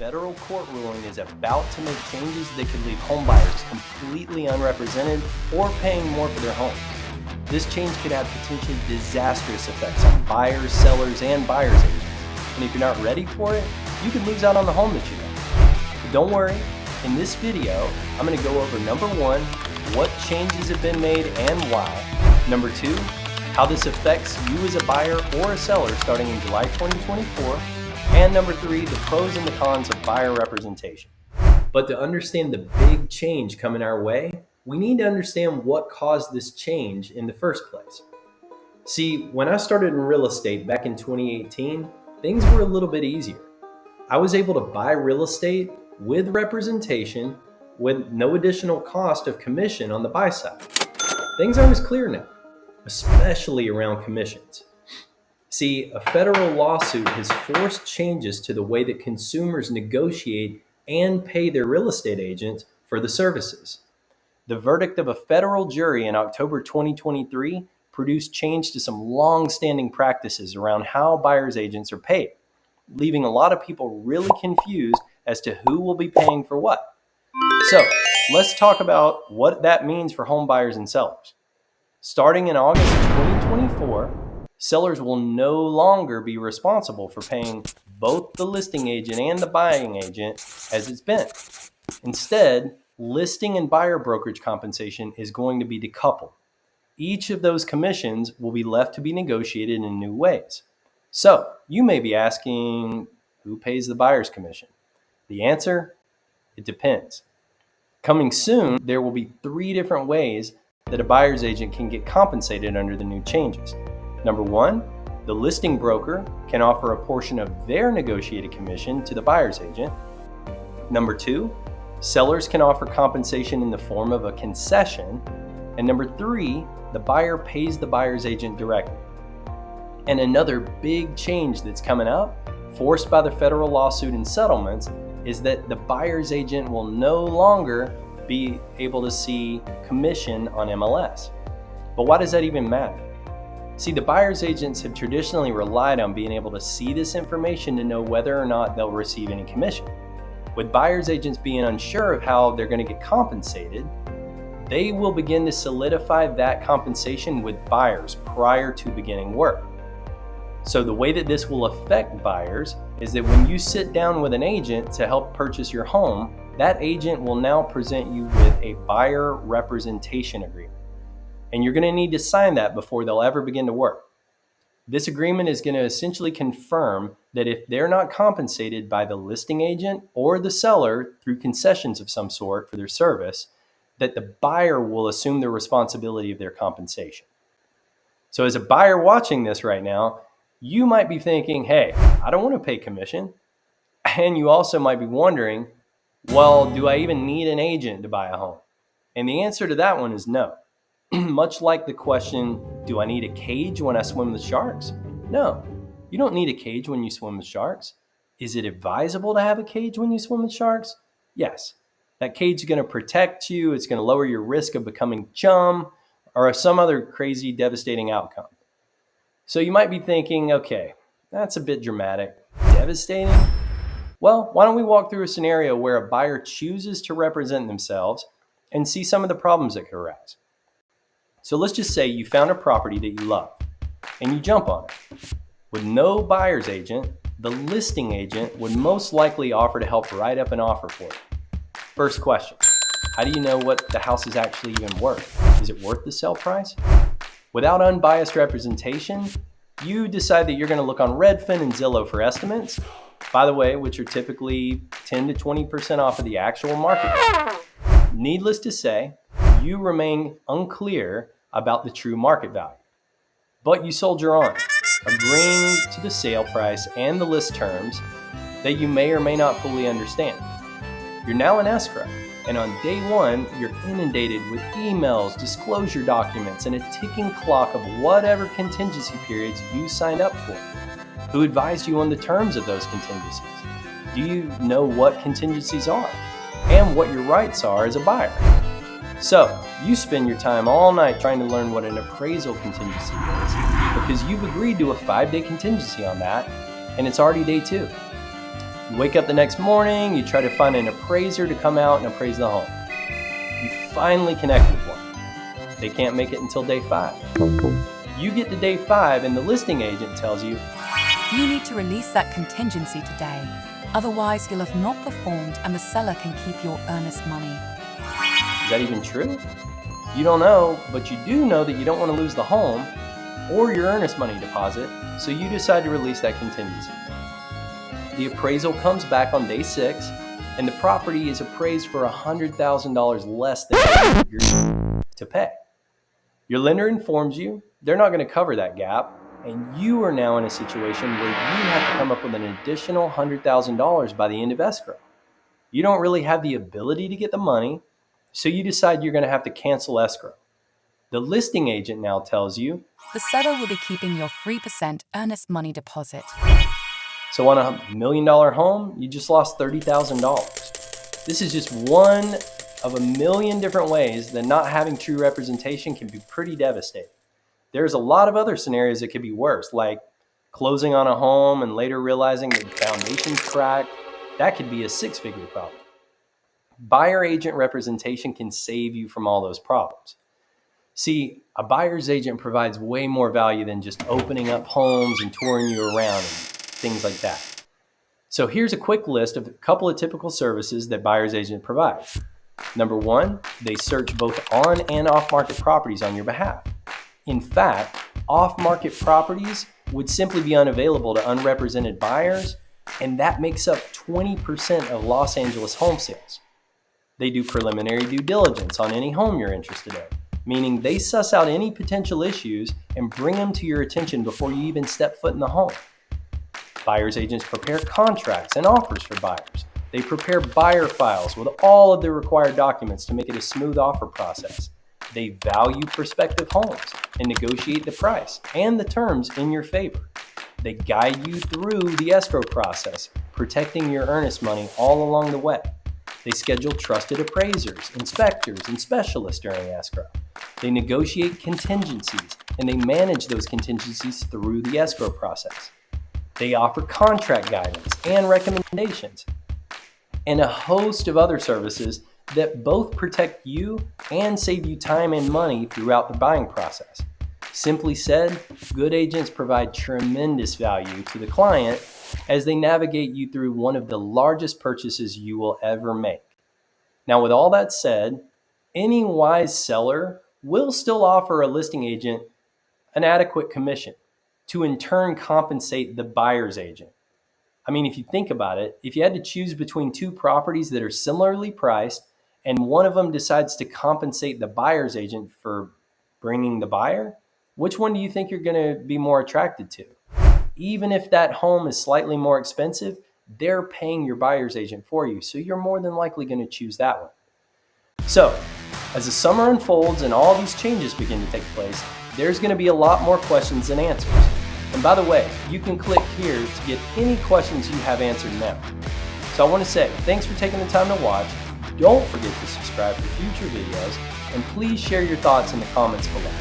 federal court ruling is about to make changes that could leave homebuyers completely unrepresented or paying more for their homes. This change could have potentially disastrous effects on buyers, sellers, and buyers agents. And if you're not ready for it, you could lose out on the home that you love. But don't worry, in this video, I'm going to go over number 1, what changes have been made and why. Number 2, how this affects you as a buyer or a seller starting in July 2024. And number 3, the pros and the cons of buyer representation. But to understand the big change coming our way, we need to understand what caused this change in the first place. See, when I started in real estate back in 2018, things were a little bit easier. I was able to buy real estate with representation with no additional cost of commission on the buy side. Things aren't as clear now, especially around commissions. See, a federal lawsuit has forced changes to the way that consumers negotiate and pay their real estate agents for the services. The verdict of a federal jury in October 2023 produced change to some long-standing practices around how buyers agents are paid, leaving a lot of people really confused as to who will be paying for what. So, let's talk about what that means for home buyers and sellers. Starting in August 2024, sellers will no longer be responsible for paying both the listing agent and the buying agent as it's been. Instead, listing and buyer brokerage compensation is going to be decoupled. Each of those commissions will be left to be negotiated in new ways. So, you may be asking, who pays the buyer's commission? The answer? It depends. Coming soon, there will be 3 different ways that a buyer's agent can get compensated under the new changes. Number 1, the listing broker can offer a portion of their negotiated commission to the buyer's agent. Number 2, sellers can offer compensation in the form of a concession. And number 3, the buyer pays the buyer's agent directly. And another big change that's coming up, forced by the federal lawsuit and settlements, is that the buyer's agent will no longer be able to see commission on MLS. But why does that even matter? See, the buyer's agents have traditionally relied on being able to see this information to know whether or not they'll receive any commission. With buyer's agents being unsure of how they're going to get compensated, they will begin to solidify that compensation with buyers prior to beginning work. So the way that this will affect buyers is that when you sit down with an agent to help purchase your home, that agent will now present you with a buyer representation agreement. And you're going to need to sign that before they'll ever begin to work. This agreement is going to essentially confirm that if they're not compensated by the listing agent or the seller through concessions of some sort for their service, that the buyer will assume the responsibility of their compensation. So as a buyer watching this right now, you might be thinking, hey, I don't want to pay commission. And you also might be wondering, well, do I even need an agent to buy a home? And the answer to that one is no. Much like the question, do I need a cage when I swim with sharks? No, you don't need a cage when you swim with sharks. Is it advisable to have a cage when you swim with sharks? Yes. That cage is going to protect you. It's going to lower your risk of becoming chum or some other crazy, devastating outcome. So you might be thinking, okay, that's a bit dramatic. Devastating? Well, why don't we walk through a scenario where a buyer chooses to represent themselves and see some of the problems that could arise. So let's just say you found a property that you love and you jump on it. With no buyer's agent, the listing agent would most likely offer to help write up an offer for you. First question, how do you know what the house is actually even worth? Is it worth the sale price? Without unbiased representation, you decide that you're going to look on Redfin and Zillow for estimates, by the way, which are typically 10 to 20% off of the actual market. Needless to say, you remain unclear about the true market value. But you soldier on, agreeing to the sale price and the list terms that you may or may not fully understand. You're now in escrow, and on day 1, you're inundated with emails, disclosure documents, and a ticking clock of whatever contingency periods you signed up for. Who advised you on the terms of those contingencies? Do you know what contingencies are and what your rights are as a buyer? So you spend your time all night trying to learn what an appraisal contingency is because you've agreed to a 5-day contingency on that, and it's already day 2. You wake up the next morning, you try to find an appraiser to come out and appraise the home. You finally connect with one. They can't make it until day 5. You get to day 5 and the listing agent tells you, "You need to release that contingency today. Otherwise, you'll have not performed and the seller can keep your earnest money." Is that even true? You don't know, but you do know that you don't want to lose the home or your earnest money deposit, so you decide to release that contingency. The appraisal comes back on day 6, and the property is appraised for $100,000 less than you agreed to pay. Your lender informs you they're not going to cover that gap, and you are now in a situation where you have to come up with an additional $100,000 by the end of escrow. You don't really have the ability to get the money, so you decide you're going to have to cancel escrow. The listing agent now tells you, "The seller will be keeping your 3% earnest money deposit." so on $1 million home, you just lost $30,000. This is just one of a million different ways that not having true representation can be pretty devastating. There's a lot of other scenarios that could be worse, like closing on a home and later realizing that the foundation's cracked. That could be a 6-figure problem. Buyer agent representation can save you from all those problems. See, a buyer's agent provides way more value than just opening up homes and touring you around and things like that. So here's a quick list of a couple of typical services that buyer's agent provides. Number 1, they search both on and off-market properties on your behalf. In fact, off-market properties would simply be unavailable to unrepresented buyers, and that makes up 20% of Los Angeles home sales. They do preliminary due diligence on any home you're interested in, meaning they suss out any potential issues and bring them to your attention before you even step foot in the home. Buyer's agents prepare contracts and offers for buyers. They prepare buyer files with all of the required documents to make it a smooth offer process. They value prospective homes and negotiate the price and the terms in your favor. They guide you through the escrow process, protecting your earnest money all along the way. They schedule trusted appraisers, inspectors, and specialists during escrow. They negotiate contingencies, and they manage those contingencies through the escrow process. They offer contract guidance and recommendations, and a host of other services that both protect you and save you time and money throughout the buying process. Simply said, good agents provide tremendous value to the client as they navigate you through one of the largest purchases you will ever make. Now, with all that said, any wise seller will still offer a listing agent an adequate commission to in turn compensate the buyer's agent. I mean, if you think about it, if you had to choose between 2 properties that are similarly priced and one of them decides to compensate the buyer's agent for bringing the buyer, which one do you think you're going to be more attracted to? Even if that home is slightly more expensive, they're paying your buyer's agent for you, so you're more than likely going to choose that one. So, as the summer unfolds and all these changes begin to take place, there's going to be a lot more questions than answers. And by the way, you can click here to get any questions you have answered now. So I want to say thanks for taking the time to watch. Don't forget to subscribe for future videos, and please share your thoughts in the comments below.